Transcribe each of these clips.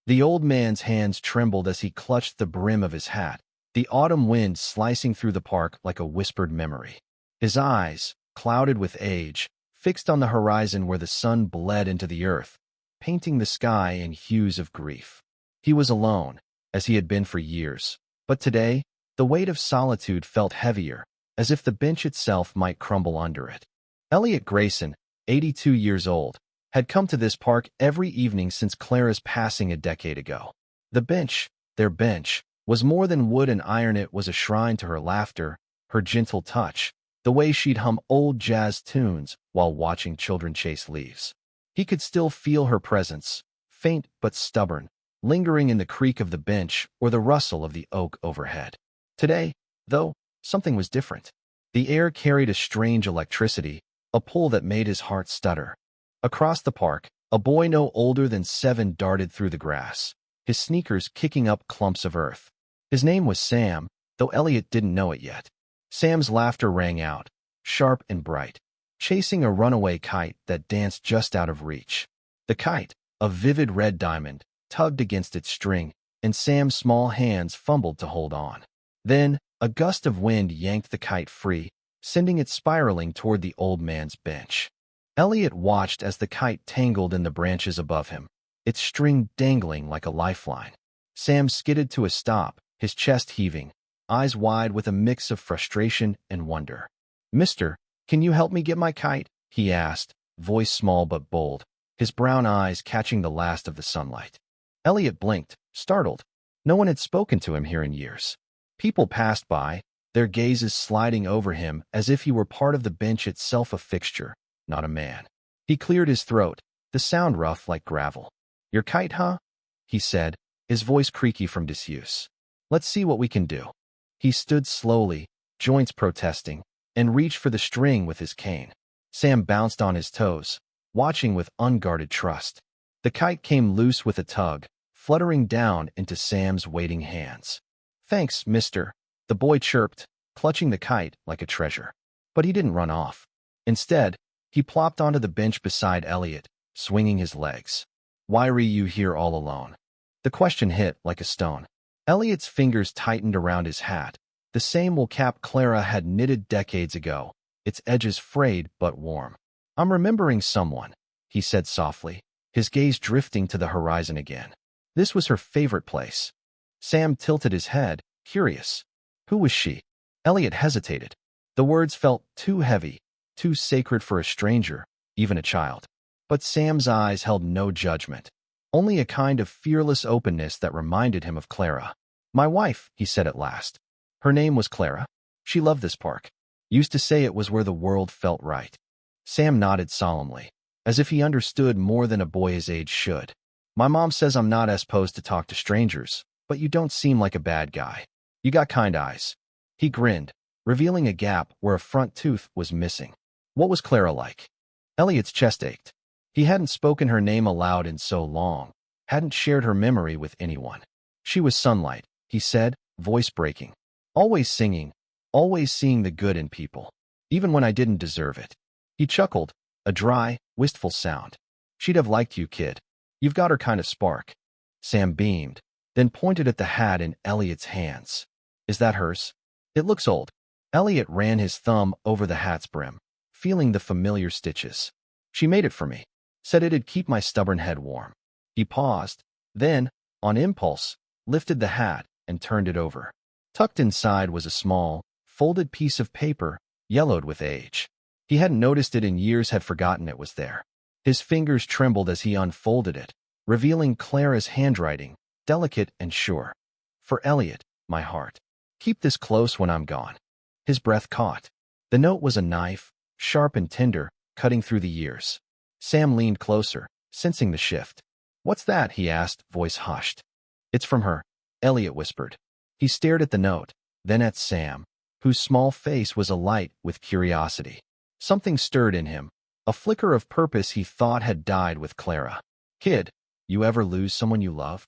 The old man's hands trembled as he clutched the brim of his hat, the autumn wind slicing through the park like a whispered memory. His eyes, clouded with age, fixed on the horizon where the sun bled into the earth, painting the sky in hues of grief. He was alone, as he had been for years, but today, the weight of solitude felt heavier, as if the bench itself might crumble under it. Elliot Grayson, 82 years old, had come to this park every evening since Clara's passing a decade ago. The bench, their bench, was more than wood and iron. It was a shrine to her laughter, her gentle touch, the way she'd hum old jazz tunes while watching children chase leaves. He could still feel her presence, faint but stubborn, lingering in the creak of the bench or the rustle of the oak overhead. Today, though, something was different. The air carried a strange electricity, a pull that made his heart stutter. Across the park, a boy no older than 7 darted through the grass, his sneakers kicking up clumps of earth. His name was Sam, though Elliot didn't know it yet. Sam's laughter rang out, sharp and bright, chasing a runaway kite that danced just out of reach. The kite, a vivid red diamond, tugged against its string, and Sam's small hands fumbled to hold on. Then, a gust of wind yanked the kite free, sending it spiraling toward the old man's bench. Elliot watched as the kite tangled in the branches above him, its string dangling like a lifeline. Sam skidded to a stop, his chest heaving, eyes wide with a mix of frustration and wonder. "Mister, can you help me get my kite?" he asked, voice small but bold, his brown eyes catching the last of the sunlight. Elliot blinked, startled. No one had spoken to him here in years. People passed by, their gazes sliding over him as if he were part of the bench itself, a fixture, not a man. He cleared his throat, the sound rough like gravel. "Your kite, huh?" he said, his voice creaky from disuse. "Let's see what we can do." He stood slowly, joints protesting, and reached for the string with his cane. Sam bounced on his toes, watching with unguarded trust. The kite came loose with a tug, fluttering down into Sam's waiting hands. "Thanks, mister," the boy chirped, clutching the kite like a treasure. But he didn't run off. Instead, he plopped onto the bench beside Elliot, swinging his legs. "Why are you here all alone?" The question hit like a stone. Elliot's fingers tightened around his hat, the same wool cap Clara had knitted decades ago, its edges frayed but warm. "I'm remembering someone," he said softly, his gaze drifting to the horizon again. This was her favorite place. Sam tilted his head, curious. Who was she? Elliot hesitated. The words felt too heavy, too sacred for a stranger, even a child. But Sam's eyes held no judgment, only a kind of fearless openness that reminded him of Clara. "My wife," he said at last. Her name was Clara. She loved this park. Used to say it was where the world felt right. Sam nodded solemnly, as if he understood more than a boy his age should. "My mom says I'm not supposed to talk to strangers, but you don't seem like a bad guy. You got kind eyes." He grinned, revealing a gap where a front tooth was missing. What was Clara like? Elliot's chest ached. He hadn't spoken her name aloud in so long, hadn't shared her memory with anyone. "She was sunlight," he said, voice breaking. "Always singing, always seeing the good in people, even when I didn't deserve it." He chuckled, a dry, wistful sound. "She'd have liked you, kid. You've got her kind of spark." Sam beamed, then pointed at the hat in Elliot's hands. "Is that hers? It looks old." Elliot ran his thumb over the hat's brim, feeling the familiar stitches. "She made it for me. Said it'd keep my stubborn head warm." He paused, then, on impulse, lifted the hat and turned it over. Tucked inside was a small, folded piece of paper, yellowed with age. He hadn't noticed it in years, had forgotten it was there. His fingers trembled as he unfolded it, revealing Clara's handwriting, delicate and sure. "For Elliot, my heart. Keep this close when I'm gone." His breath caught. The note was a knife, sharp and tender, cutting through the years. Sam leaned closer, sensing the shift. "What's that?" he asked, voice hushed. "It's from her," Elliot whispered. He stared at the note, then at Sam, whose small face was alight with curiosity. Something stirred in him, a flicker of purpose he thought had died with Clara. "Kid, you ever lose someone you love?"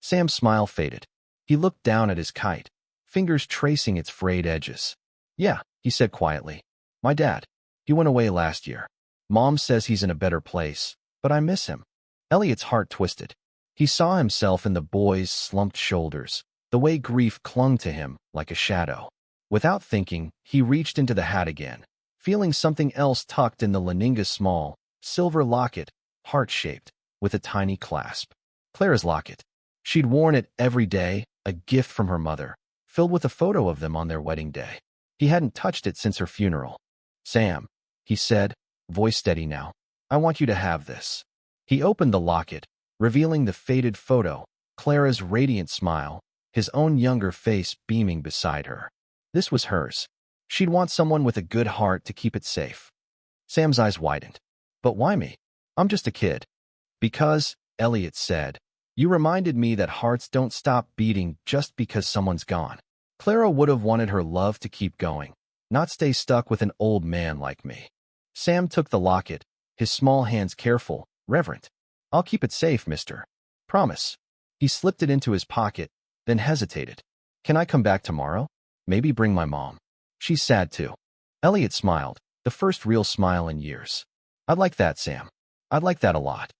Sam's smile faded. He looked down at his kite, fingers tracing its frayed edges. "Yeah," he said quietly. "My dad. He went away last year. Mom says he's in a better place, but I miss him." Elliot's heart twisted. He saw himself in the boy's slumped shoulders, the way grief clung to him like a shadow. Without thinking, he reached into the hat again, feeling something else tucked in the Leninga's small, silver locket, heart-shaped, with a tiny clasp. Clara's locket. She'd worn it every day, a gift from her mother, filled with a photo of them on their wedding day. He hadn't touched it since her funeral. "Sam," he said, voice steady now, "I want you to have this." He opened the locket, revealing the faded photo, Clara's radiant smile, his own younger face beaming beside her. This was hers. She'd want someone with a good heart to keep it safe. Sam's eyes widened. "But why me? I'm just a kid." "Because," Elliot said, "you reminded me that hearts don't stop beating just because someone's gone." Clara would have wanted her love to keep going, not stay stuck with an old man like me. Sam took the locket, his small hands careful, reverent. "I'll keep it safe, mister. Promise." He slipped it into his pocket, then hesitated. "Can I come back tomorrow? Maybe bring my mom. She's sad too." Elliot smiled, the first real smile in years. "I'd like that, Sam. I'd like that a lot."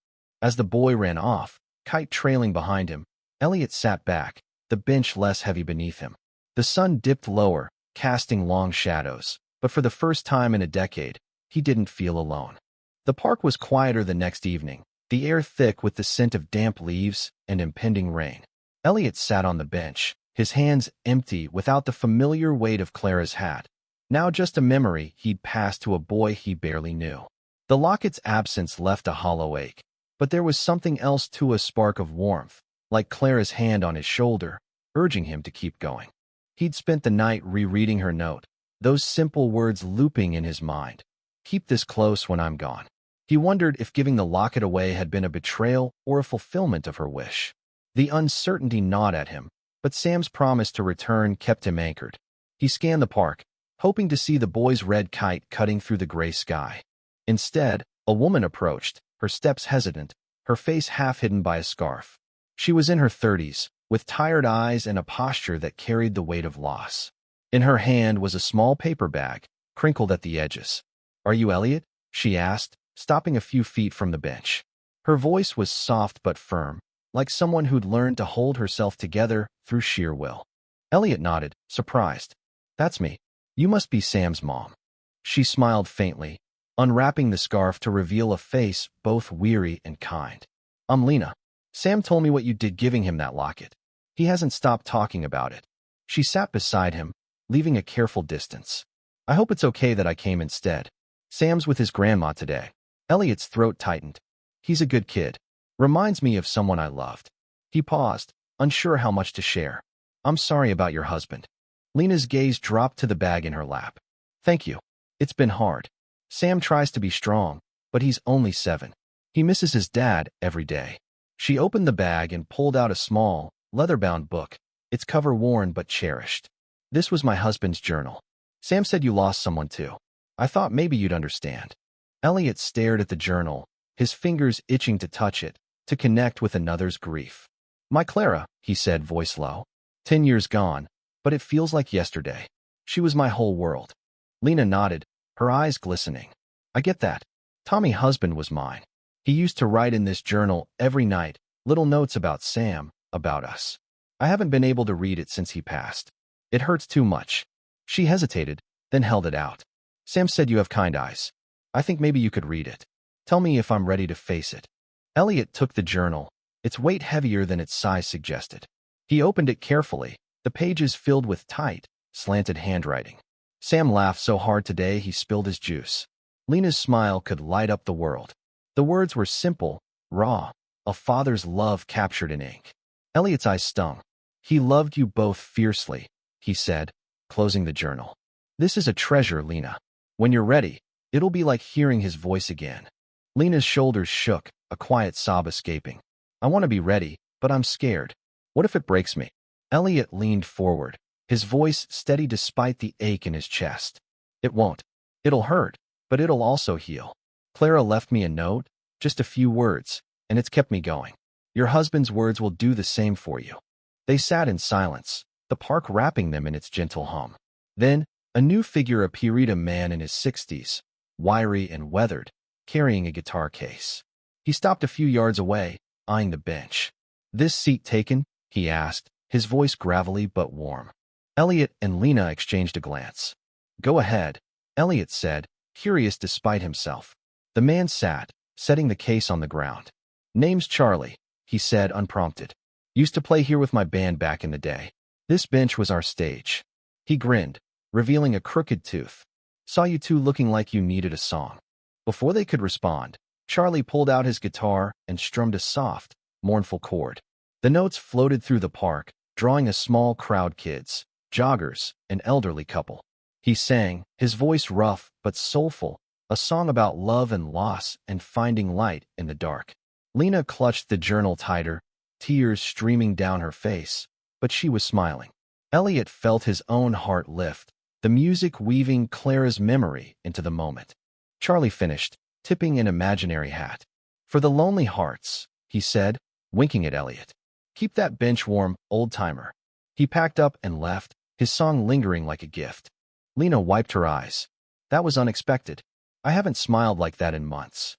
As the boy ran off, kite trailing behind him, Elliot sat back, the bench less heavy beneath him. The sun dipped lower, casting long shadows, but for the first time in a decade, he didn't feel alone. The park was quieter the next evening, the air thick with the scent of damp leaves and impending rain. Elliot sat on the bench, his hands empty without the familiar weight of Clara's hat, now just a memory he'd passed to a boy he barely knew. The locket's absence left a hollow ache, but there was something else too, a spark of warmth, like Clara's hand on his shoulder, urging him to keep going. He'd spent the night rereading her note, those simple words looping in his mind. "Keep this close when I'm gone." He wondered if giving the locket away had been a betrayal or a fulfillment of her wish. The uncertainty gnawed at him, but Sam's promise to return kept him anchored. He scanned the park, hoping to see the boy's red kite cutting through the gray sky. Instead, a woman approached, her steps hesitant, her face half hidden by a scarf. She was in her 30s, with tired eyes and a posture that carried the weight of loss. In her hand was a small paper bag, crinkled at the edges. "Are you Elliot?" she asked, stopping a few feet from the bench. Her voice was soft but firm, like someone who'd learned to hold herself together through sheer will. Elliot nodded, surprised. "That's me. You must be Sam's mom." She smiled faintly, unwrapping the scarf to reveal a face both weary and kind. "I'm Lena. Sam told me what you did giving him that locket. He hasn't stopped talking about it." She sat beside him, leaving a careful distance. "I hope it's okay that I came instead. Sam's with his grandma today." Elliot's throat tightened. "He's a good kid. Reminds me of someone I loved." He paused, unsure how much to share. "I'm sorry about your husband." Lena's gaze dropped to the bag in her lap. "Thank you. It's been hard. Sam tries to be strong, but he's only 7. He misses his dad every day." She opened the bag and pulled out a small, leather-bound book, its cover worn but cherished. "This was my husband's journal. Sam said you lost someone too. I thought maybe you'd understand." Elliot stared at the journal, his fingers itching to touch it, to connect with another's grief. "My Clara," he said, voice low. 10 years gone, but it feels like yesterday. She was my whole world." Lena nodded, her eyes glistening. "I get that. Tommy husband was mine. He used to write in this journal every night, little notes about Sam, about us. I haven't been able to read it since he passed. It hurts too much." She hesitated, then held it out. "Sam said you have kind eyes. I think maybe you could read it. Tell me if I'm ready to face it." Elliot took the journal, its weight heavier than its size suggested. He opened it carefully, the pages filled with tight, slanted handwriting. "Sam laughed so hard today he spilled his juice." Lena's smile could light up the world. The words were simple, raw, a father's love captured in ink. Elliot's eyes stung. "He loved you both fiercely," he said, closing the journal. "This is a treasure, Lena. When you're ready, it'll be like hearing his voice again." Lena's shoulders shook, a quiet sob escaping. "I want to be ready, but I'm scared. What if it breaks me?" Elliot leaned forward, his voice steady despite the ache in his chest. "It won't. It'll hurt, but it'll also heal. Clara left me a note, just a few words, and it's kept me going. Your husband's words will do the same for you." They sat in silence, the park wrapping them in its gentle hum. Then, a new figure appeared, a man in his 60s, wiry and weathered, carrying a guitar case. He stopped a few yards away, eyeing the bench. "This seat taken?" he asked, his voice gravelly but warm. Elliot and Lena exchanged a glance. "Go ahead," Elliot said, curious despite himself. The man sat, setting the case on the ground. "Name's Charlie," he said unprompted. "Used to play here with my band back in the day. This bench was our stage." He grinned, revealing a crooked tooth. "Saw you two looking like you needed a song." Before they could respond, Charlie pulled out his guitar and strummed a soft, mournful chord. The notes floated through the park, drawing a small crowd: kids, joggers, an elderly couple. He sang, his voice rough but soulful, a song about love and loss and finding light in the dark. Lena clutched the journal tighter, tears streaming down her face, but she was smiling. Elliot felt his own heart lift, the music weaving Clara's memory into the moment. Charlie finished, tipping an imaginary hat. "For the lonely hearts," he said, winking at Elliot. "Keep that bench warm, old-timer." He packed up and left, his song lingering like a gift. Lena wiped her eyes. "That was unexpected. I haven't smiled like that in months."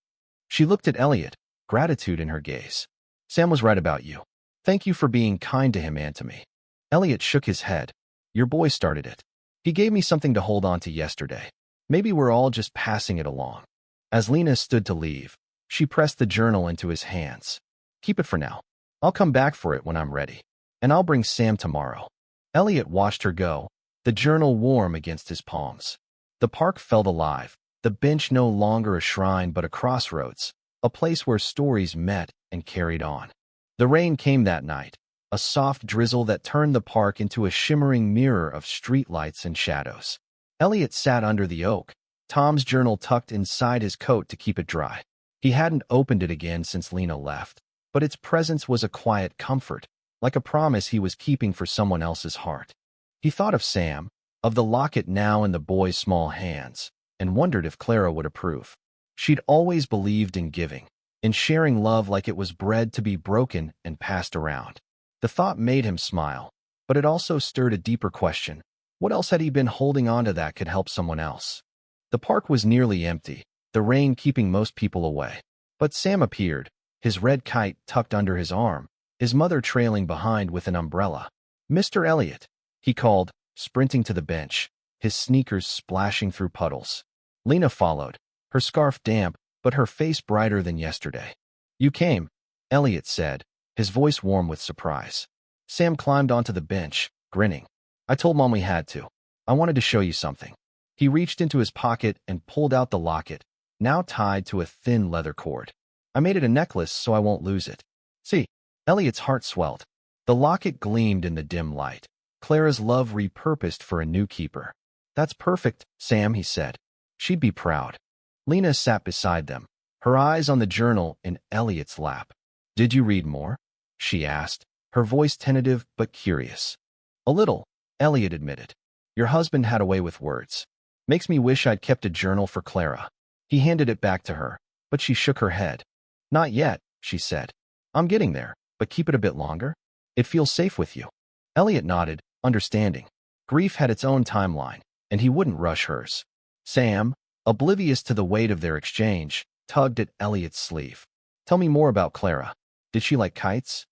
She looked at Elliot, gratitude in her gaze. "Sam was right about you. Thank you for being kind to him and to me." Elliot shook his head. "Your boy started it. He gave me something to hold on to yesterday. Maybe we're all just passing it along." As Lena stood to leave, she pressed the journal into his hands. "Keep it for now. I'll come back for it when I'm ready. And I'll bring Sam tomorrow." Elliot watched her go, the journal warm against his palms. The park felt alive, the bench no longer a shrine but a crossroads, a place where stories met and carried on. The rain came that night, a soft drizzle that turned the park into a shimmering mirror of streetlights and shadows. Elliot sat under the oak, Tom's journal tucked inside his coat to keep it dry. He hadn't opened it again since Lena left, but its presence was a quiet comfort, like a promise he was keeping for someone else's heart. He thought of Sam, of the locket now in the boy's small hands, and wondered if Clara would approve. She'd always believed in giving, in sharing love like it was bread to be broken and passed around. The thought made him smile, but it also stirred a deeper question. What else had he been holding on to that could help someone else? The park was nearly empty, the rain keeping most people away. But Sam appeared, his red kite tucked under his arm, his mother trailing behind with an umbrella. "Mr. Elliot," he called, sprinting to the bench, his sneakers splashing through puddles. Lena followed, her scarf damp, but her face brighter than yesterday. "You came," Elliot said, his voice warm with surprise. Sam climbed onto the bench, grinning. "I told Mom we had to. I wanted to show you something." He reached into his pocket and pulled out the locket, now tied to a thin leather cord. "I made it a necklace so I won't lose it." "See?" Elliot's heart swelled. The locket gleamed in the dim light. Clara's love repurposed for a new keeper. "That's perfect, Sam," he said. "She'd be proud." Lena sat beside them, her eyes on the journal in Elliot's lap. "Did you read more?" she asked, her voice tentative but curious. "A little," Elliot admitted. "Your husband had a way with words. Makes me wish I'd kept a journal for Clara." He handed it back to her, but she shook her head. "Not yet," she said. "I'm getting there, but keep it a bit longer. It feels safe with you." Elliot nodded, understanding. Grief had its own timeline, and he wouldn't rush hers. Sam, oblivious to the weight of their exchange, tugged at Elliot's sleeve. "Tell me more about Clara. Did she like kites?"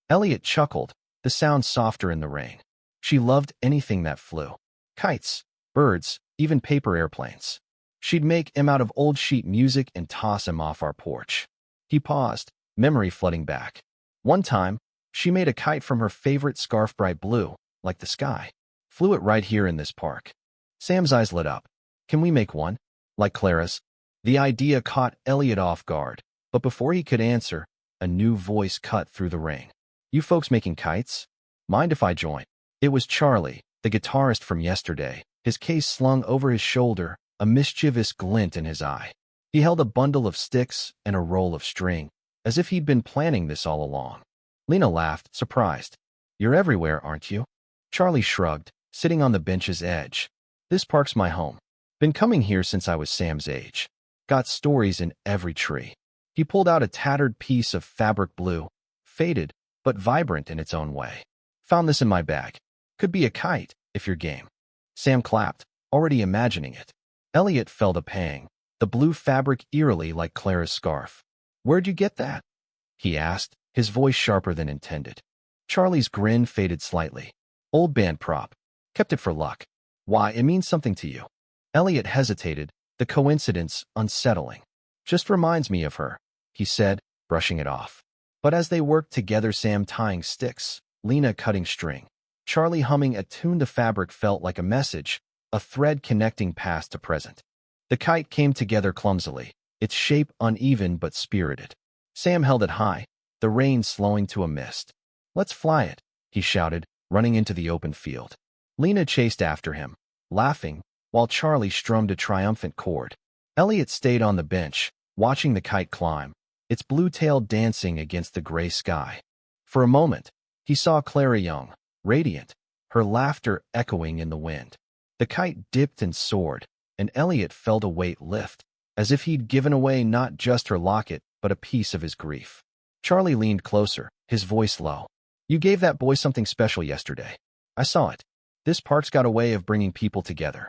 Elliot chuckled, the sound softer in the rain. "She loved anything that flew. Kites, birds, even paper airplanes. She'd make 'em out of old sheet music and toss 'em off our porch." He paused, memory flooding back. One time, she made a kite from her favorite scarf, bright blue, like the sky. Flew it right here in this park. Sam's eyes lit up. "Can we make one? Like Clara's?" The idea caught Elliot off guard, but before he could answer, a new voice cut through the rain. "You folks making kites? Mind if I join?" It was Charlie, the guitarist from yesterday, his case slung over his shoulder, a mischievous glint in his eye. He held a bundle of sticks and a roll of string, as if he'd been planning this all along. Lena laughed, surprised. "You're everywhere, aren't you?" Charlie shrugged, sitting on the bench's edge. "This park's my home. Been coming here since I was Sam's age. Got stories in every tree." He pulled out a tattered piece of fabric blue, faded, but vibrant in its own way. "Found this in my bag. Could be a kite, if you're game." Sam clapped, already imagining it. Elliot felt a pang, the blue fabric eerily like Clara's scarf. "Where'd you get that?" he asked, his voice sharper than intended. Charlie's grin faded slightly. Old band prop. Kept it for luck. Why, it means something to you. Elliot hesitated, the coincidence unsettling. Just reminds me of her, he said, brushing it off. But as they worked together, Sam tying sticks, Lena cutting string, Charlie humming a tune, the fabric felt like a message, a thread connecting past to present. The kite came together clumsily, its shape uneven but spirited. Sam held it high, the rain slowing to a mist. "Let's fly it," he shouted, running into the open field. Lena chased after him, laughing, while Charlie strummed a triumphant chord. Elliot stayed on the bench, watching the kite climb, its blue tail dancing against the gray sky. For a moment, he saw Clara Young, radiant, her laughter echoing in the wind. The kite dipped and soared, and Elliot felt a weight lift, as if he'd given away not just her locket, but a piece of his grief. Charlie leaned closer, his voice low. "You gave that boy something special yesterday. I saw it. This park's got a way of bringing people together."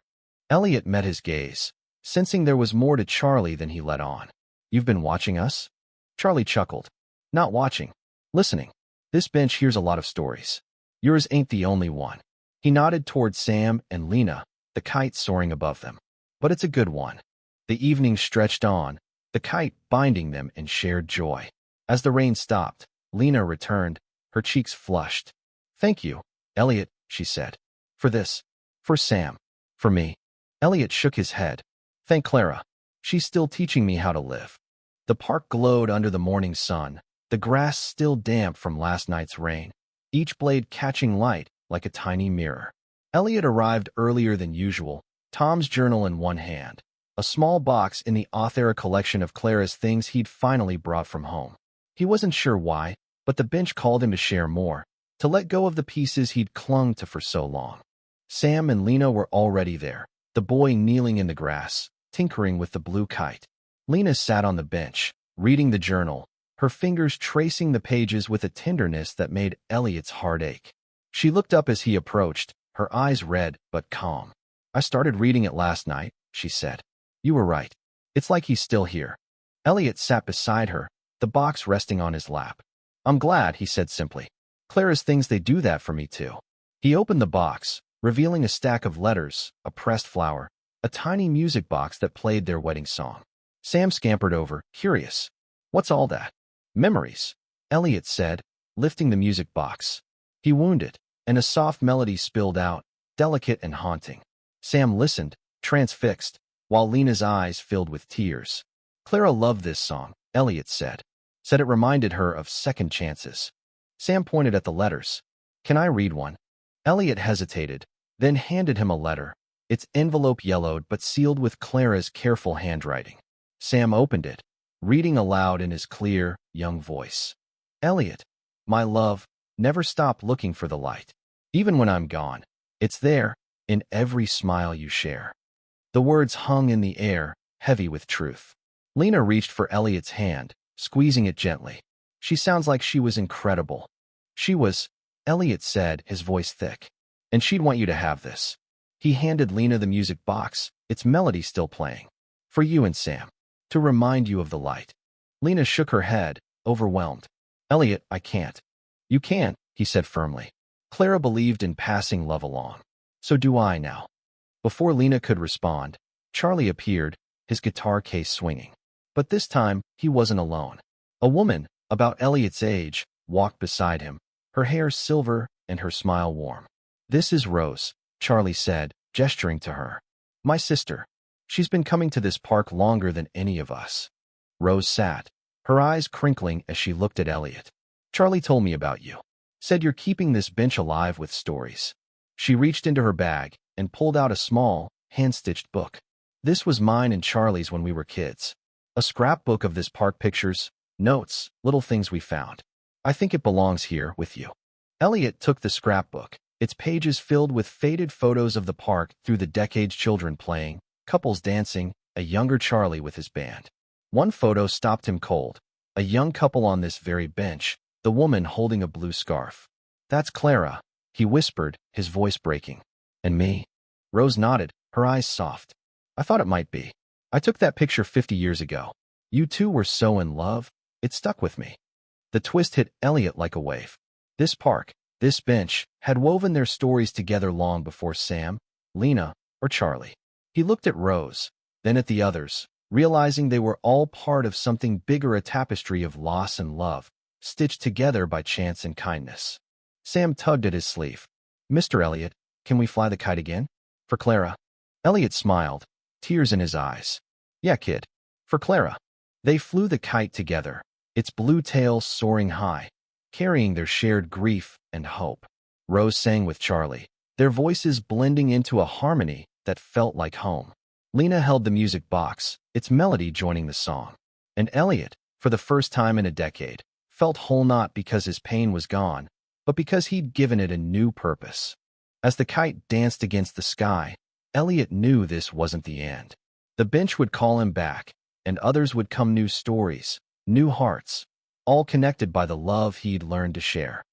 Elliot met his gaze, sensing there was more to Charlie than he let on. "You've been watching us?" Charlie chuckled. "Not watching. Listening. This bench hears a lot of stories. Yours ain't the only one." He nodded toward Sam and Lena, the kite soaring above them. "But it's a good one." The evening stretched on, the kite binding them in shared joy. As the rain stopped, Lena returned, her cheeks flushed. "Thank you, Elliot," she said. "For this. For Sam. For me." Elliot shook his head. "Thank Clara. She's still teaching me how to live." The park glowed under the morning sun, the grass still damp from last night's rain, each blade catching light like a tiny mirror. Elliot arrived earlier than usual, Tom's journal in one hand, a small box in the author collection of Clara's things he'd finally brought from home. He wasn't sure why, but the bench called him to share more, to let go of the pieces he'd clung to for so long. Sam and Lena were already there, the boy kneeling in the grass, tinkering with the blue kite. Lena sat on the bench, reading the journal, her fingers tracing the pages with a tenderness that made Elliot's heart ache. She looked up as he approached, her eyes red but calm. "I started reading it last night," she said. "You were right. It's like he's still here." Elliot sat beside her, the box resting on his lap. "I'm glad," he said simply. "Clara's things, they do that for me too." He opened the box, revealing a stack of letters, a pressed flower, a tiny music box that played their wedding song. Sam scampered over, curious. "What's all that?" "Memories," Elliot said, lifting the music box. He wound it, and a soft melody spilled out, delicate and haunting. Sam listened, transfixed, while Lena's eyes filled with tears. "Clara loved this song," Elliot said. Said it reminded her of second chances. Sam pointed at the letters. "Can I read one?" Elliot hesitated, then handed him a letter, its envelope yellowed but sealed with Clara's careful handwriting. Sam opened it, reading aloud in his clear, young voice. "Elliot, my love, never stop looking for the light. Even when I'm gone, it's there, in every smile you share." The words hung in the air, heavy with truth. Lena reached for Elliot's hand, squeezing it gently. "She sounds like she was incredible." "She was," Elliot said, his voice thick. "And she'd want you to have this." He handed Lena the music box, its melody still playing. "For you and Sam. To remind you of the light." Lena shook her head, overwhelmed. "Elliot, I can't." "You can't," he said firmly. Clara believed in passing love along. So do I now. Before Lena could respond, Charlie appeared, his guitar case swinging. But this time, he wasn't alone. A woman, about Elliot's age, walked beside him, her hair silver and her smile warm. "This is Rose," Charlie said, gesturing to her. "My sister. She's been coming to this park longer than any of us." Rose sat, her eyes crinkling as she looked at Elliot. "Charlie told me about you. Said you're keeping this bench alive with stories." She reached into her bag and pulled out a small, hand-stitched book. "This was mine and Charlie's when we were kids. A scrapbook of this park, pictures, notes, little things we found. I think it belongs here with you." Elliot took the scrapbook, its pages filled with faded photos of the park through the decades, children playing, couples dancing, a younger Charlie with his band. One photo stopped him cold. A young couple on this very bench, the woman holding a blue scarf. "That's Clara," he whispered, his voice breaking. "And me?" Rose nodded, her eyes soft. "I thought it might be. I took that picture 50 years ago. You two were so in love, it stuck with me." The twist hit Elliot like a wave. This park, this bench, had woven their stories together long before Sam, Lena, or Charlie. He looked at Rose, then at the others, realizing they were all part of something bigger, a tapestry of loss and love, stitched together by chance and kindness. Sam tugged at his sleeve. "Mr. Elliot, can we fly the kite again? For Clara." Elliot smiled, tears in his eyes. "Yeah, kid. For Clara." They flew the kite together, its blue tail soaring high, carrying their shared grief and hope. Rose sang with Charlie, their voices blending into a harmony that felt like home. Lena held the music box, its melody joining the song. And Elliot, for the first time in a decade, felt whole, not because his pain was gone, but because he'd given it a new purpose. As the kite danced against the sky, Elliot knew this wasn't the end. The bench would call him back, and others would come, new stories, new hearts, all connected by the love he'd learned to share.